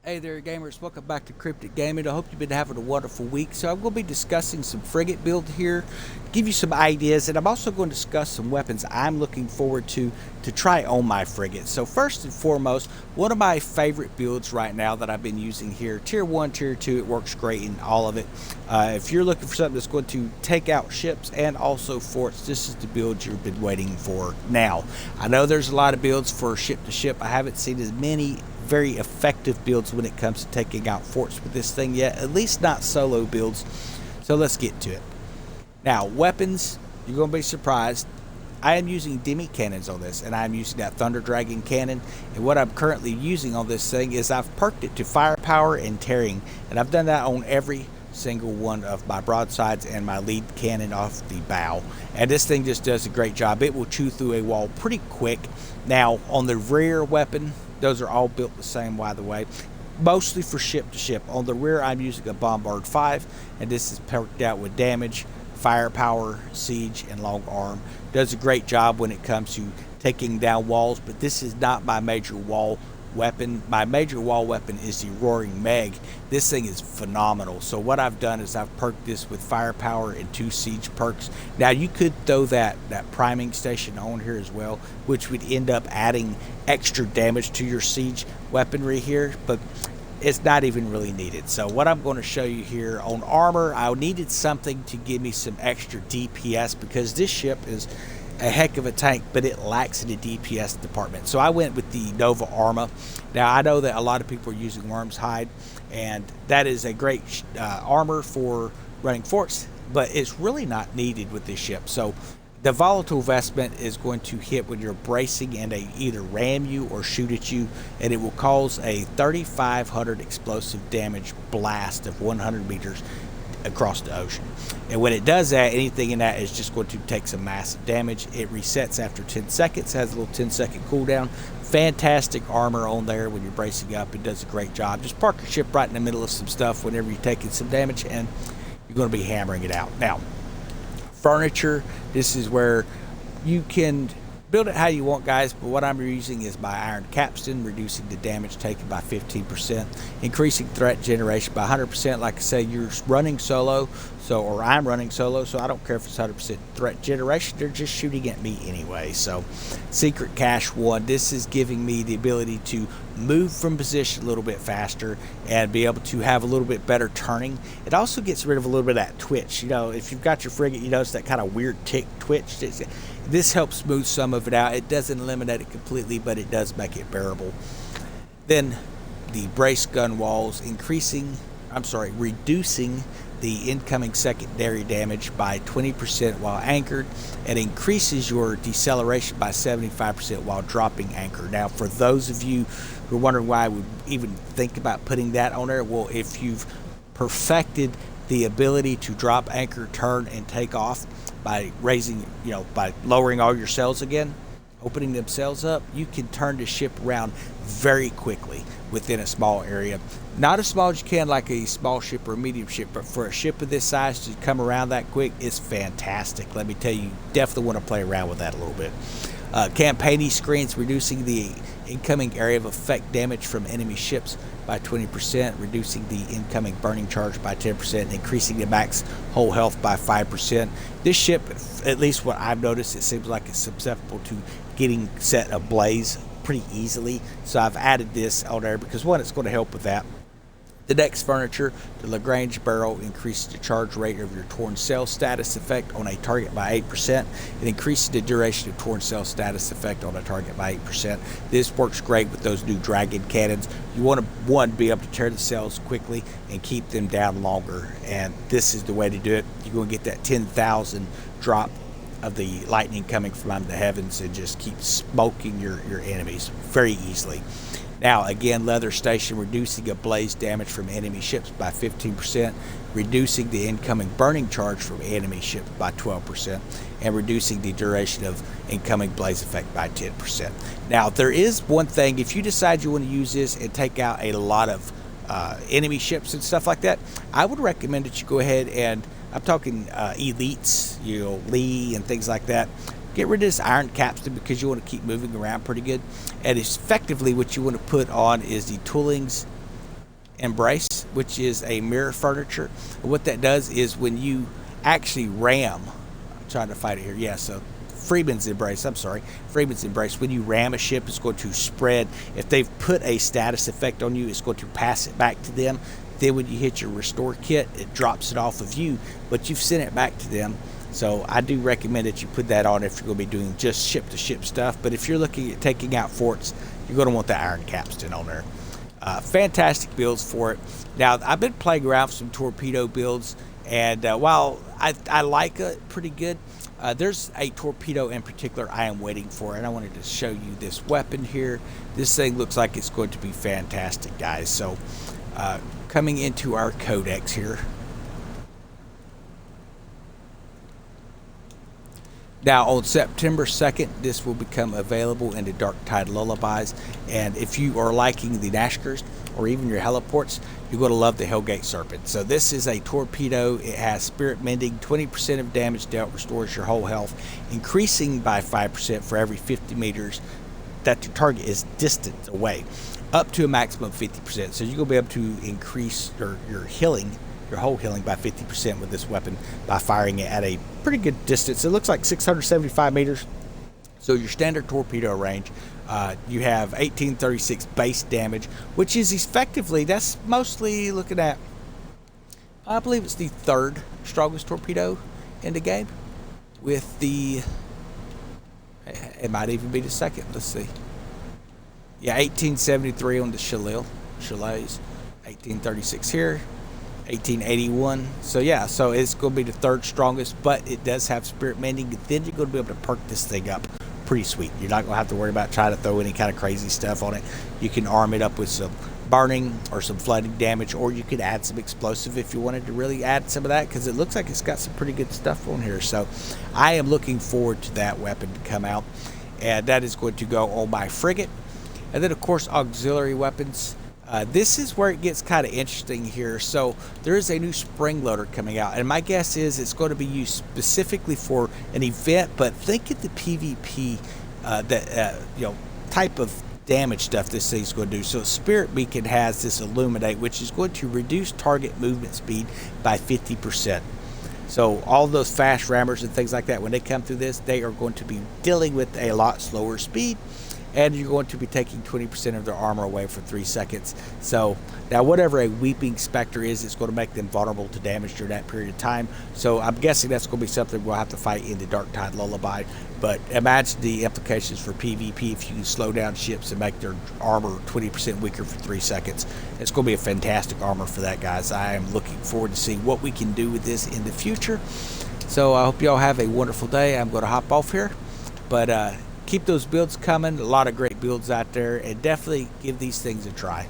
Hey there, gamers. Welcome back to Crypticgamin. I hope you've been having a wonderful week. So I'm going to be discussing some frigate build here, give you some ideas, and I'm also going to discuss some weapons I'm looking forward to try on my frigate. So first and foremost, one of my favorite builds right now that I've been using here, Tier 1, Tier 2, it works great in all of it. If you're looking for something that's going to take out ships and also forts, this is the build you've been waiting for now. I know there's a lot of builds for ship to ship. I haven't seen as many very effective builds when it comes to taking out forts with this thing yet, at least not solo builds. So let's get to it. Now, weapons, you're going to be surprised. I am using demi cannons on this, and I'm using that Thunder Dragon cannon. And what I'm currently using on this thing is I've perked it to firepower and tearing, and I've done that on every single one of my broadsides and my lead cannon off the bow. And this thing just does a great job. It will chew through a wall pretty quick. Now, on the rear weapon, those are all built the same, by the way, mostly for ship to ship. On the rear, I'm using a Bombard 5, and this is perked out with damage, firepower, siege, and long arm. Does a great job when it comes to taking down walls, but this is not my major wall weapon. My major wall weapon is the Roaring Meg. This thing is phenomenal. So what I've done is I've perked this with firepower and 2 siege perks. Now you could throw that priming station on here as well, which would end up adding extra damage to your siege weaponry here, but it's not even really needed. So what I'm going to show you here on armor, I needed something to give me some extra DPS because this ship is a heck of a tank, but it lacks in the DPS department. So I went with the Nova Arma. Now I know that a lot of people are using Worm's Hide, and that is a great armor for running forts, but it's really not needed with this ship. So the volatile vestment is going to hit when you're bracing, and they either ram you or shoot at you, and it will cause a 3,500 explosive damage blast of 100 meters across the ocean. And when it does that, anything in that is just going to take some massive damage. It resets after 10 seconds, has a little 10-second cooldown. Fantastic armor on there when you're bracing up. It does a great job. Just park your ship right in the middle of some stuff whenever you're taking some damage, and you're going to be hammering it out. Now, furniture, this is where you can build it how you want, guys, but what I'm using is my iron capstan, reducing the damage taken by 15%, increasing threat generation by 100%. Like I say, you're running solo, or I'm running solo, so I don't care if it's 100% threat generation. They're just shooting at me anyway. So secret cache 1, this is giving me the ability to move from position a little bit faster and be able to have a little bit better turning. It also gets rid of a little bit of that twitch. You know, if you've got your frigate, you notice that kind of weird tick twitch. This helps smooth some of it out. It doesn't eliminate it completely, but it does make it bearable. Then the brace gun walls, reducing the incoming secondary damage by 20% while anchored, and increases your deceleration by 75% while dropping anchor. Now, for those of you who are wondering why I would even think about putting that on there, well, if you've perfected the ability to drop anchor, turn, and take off by by lowering all your sails again, opening them sails up, you can turn the ship around very quickly within a small area. Not as small as you can like a small ship or a medium ship, but for a ship of this size to come around that quick is fantastic. Let me tell you, definitely want to play around with that a little bit. Campaigning screens, reducing the incoming area of effect damage from enemy ships by 20%, reducing the incoming burning charge by 10%, increasing the max whole health by 5%. This ship, at least what I've noticed, it seems like it's susceptible to getting set ablaze pretty easily. So I've added this on there because, one, it's going to help with that. The next furniture, the Lagrange barrel, increases the charge rate of your torn cell status effect on a target by 8%. It increases the duration of torn cell status effect on a target by 8%. This works great with those new dragon cannons. You want to, one, be able to tear the cells quickly and keep them down longer, and this is the way to do it. You're going to get that 10,000 drop of the lightning coming from the heavens and just keep smoking your enemies very easily. Now, again, leather station, reducing ablaze damage from enemy ships by 15%, reducing the incoming burning charge from enemy ships by 12%, and reducing the duration of incoming blaze effect by 10%. Now, there is one thing, if you decide you want to use this and take out a lot of enemy ships and stuff like that, I would recommend that you go ahead and, I'm talking elites, Lee and things like that, get rid of this iron capstan because you want to keep moving around pretty good. And effectively what you want to put on is the Toolings Embrace, which is a mirror furniture. And what that does is when you actually ram, I'm trying to find it here. Yeah, so Freeman's Embrace, I'm sorry, Freeman's Embrace. When you ram a ship, it's going to spread. If they've put a status effect on you, it's going to pass it back to them. Then when you hit your restore kit, it drops it off of you, but you've sent it back to them. So I do recommend that you put that on if you're going to be doing just ship-to-ship stuff. But if you're looking at taking out forts, you're going to want the iron capstan on there. Fantastic builds for it. Now, I've been playing around with some torpedo builds, and while I like it pretty good, there's a torpedo in particular I am waiting for, and I wanted to show you this weapon here. This thing looks like it's going to be fantastic, guys. So coming into our codex here. Now, on September 2nd, this will become available in the Dark Tide Lullabies. And if you are liking the Nashkers or even your heliports, you're going to love the Hellgate Serpent. So this is a torpedo. It has Spirit Mending. 20% of damage dealt restores your whole health, increasing by 5% for every 50 meters that your target is distant away, up to a maximum of 50%. So you're going to be able to increase your healing, your whole healing, by 50% with this weapon by firing it at a pretty good distance. It looks like 675 meters. So your standard torpedo range, you have 1836 base damage, which is effectively, that's mostly looking at, I believe it's the third strongest torpedo in the game, with the, it might even be the second. Let's see. Yeah, 1873 on the Chalais, 1836 here, 1881. So yeah, so it's going to be the third strongest, but it does have Spirit Mending. Then you're going to be able to perk this thing up pretty sweet. You're not going to have to worry about trying to throw any kind of crazy stuff on it. You can arm it up with some burning or some flooding damage, or you could add some explosive if you wanted to really add some of that, because it looks like it's got some pretty good stuff on here. So I am looking forward to that weapon to come out, and that is going to go on my frigate. And then of course auxiliary weapons. This is where it gets kind of interesting here. So there is a new spring loader coming out, and my guess is it's going to be used specifically for an event. But think of the PvP type of damage stuff this thing's going to do. So Spirit Beacon has this Illuminate, which is going to reduce target movement speed by 50%. So all those fast rammers and things like that, when they come through this, they are going to be dealing with a lot slower speed. And you're going to be taking 20% of their armor away for 3 seconds. So now whatever a Weeping Spectre is, it's going to make them vulnerable to damage during that period of time. So I'm guessing that's going to be something we'll have to fight in the Dark Tide Lullaby. But imagine the implications for PvP if you can slow down ships and make their armor 20% weaker for 3 seconds. It's going to be a fantastic armor for that, guys. I am looking forward to seeing what we can do with this in the future. So I hope you all have a wonderful day. I'm going to hop off here. But keep those builds coming. A lot of great builds out there, and definitely give these things a try.